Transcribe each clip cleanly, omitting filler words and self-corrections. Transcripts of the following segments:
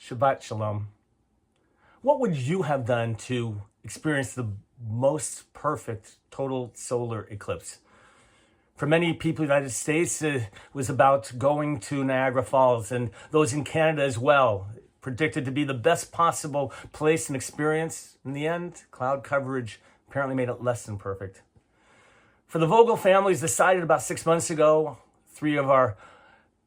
Shabbat Shalom. What would you have done to experience the most perfect total solar eclipse? For many people in the United States, it was about going to Niagara Falls, and those in Canada as well, predicted to be the best possible place and experience. In the end, cloud coverage apparently made it less than perfect. For the Vogel families, decided about 6 months ago, 3 of our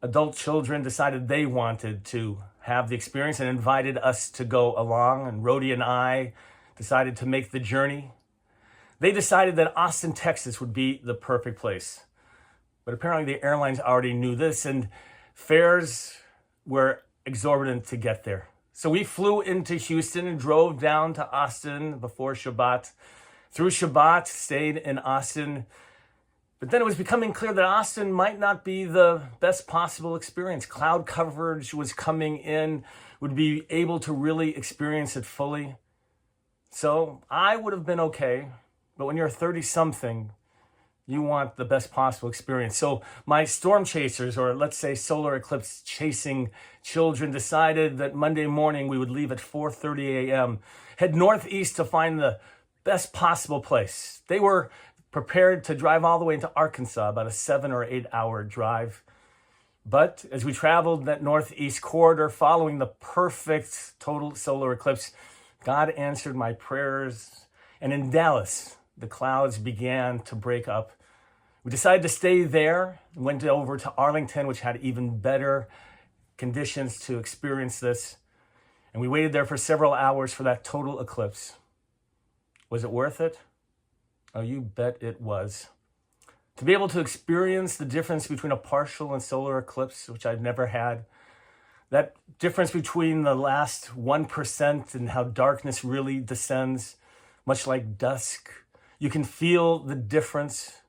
adult children decided they wanted to have the experience and invited us to go along, and Rhodey and I decided to make the journey. They decided that Austin, Texas would be the perfect place. But apparently the airlines already knew this, and fares were exorbitant to get there. So we flew into Houston and drove down to Austin before Shabbat. Through Shabbat, stayed in Austin. But then it was becoming clear that Austin might not be the best possible experience. Cloud coverage was coming in, would be able to really experience it fully. So I would have been okay, but when you're 30-something, you want the best possible experience. So my storm chasers, or let's say solar eclipse chasing children, decided that Monday morning we would leave at 4:30 a.m., head northeast to find the best possible place. They were prepared to drive all the way into Arkansas, about a 7 or 8 hour drive. But as we traveled that northeast corridor, following the perfect total solar eclipse, God answered my prayers. And in Dallas, the clouds began to break up. We decided to stay there, went over to Arlington, which had even better conditions to experience this. And we waited there for several hours for that total eclipse. Was it worth it? Oh, you bet it was. To be able to experience the difference between a partial and solar eclipse, which I've never had, that difference between the last 1% and how darkness really descends, much like dusk, you can feel the difference.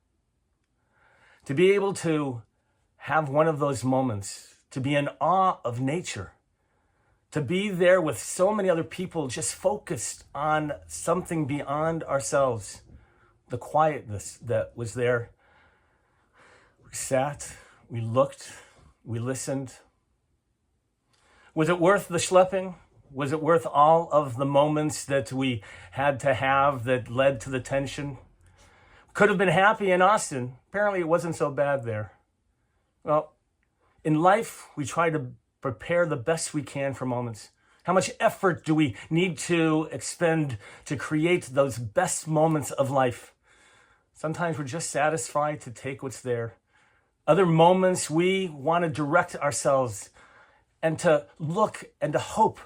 To be able to have one of those moments, to be in awe of nature, to be there with so many other people just focused on something beyond ourselves, the quietness that was there. We sat, we looked, we listened. Was it worth the schlepping? Was it worth all of the moments that we had to have that led to the tension? Could have been happy in Austin. Apparently it wasn't so bad there. Well, in life, we try to prepare the best we can for moments. How much effort do we need to expend to create those best moments of life? Sometimes we're just satisfied to take what's there. Other moments, we want to direct ourselves and to look and to hope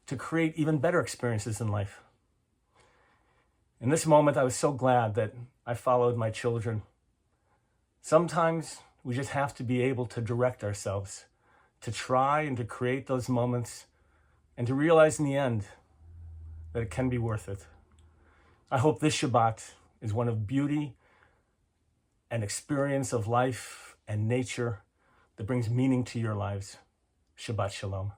to create even better experiences in life. In this moment, I was so glad that I followed my children. Sometimes we just have to be able to direct ourselves, to try and to create those moments, and to realize in the end that it can be worth it. I hope this Shabbat is one of beauty and experience of life and nature that brings meaning to your lives. Shabbat Shalom.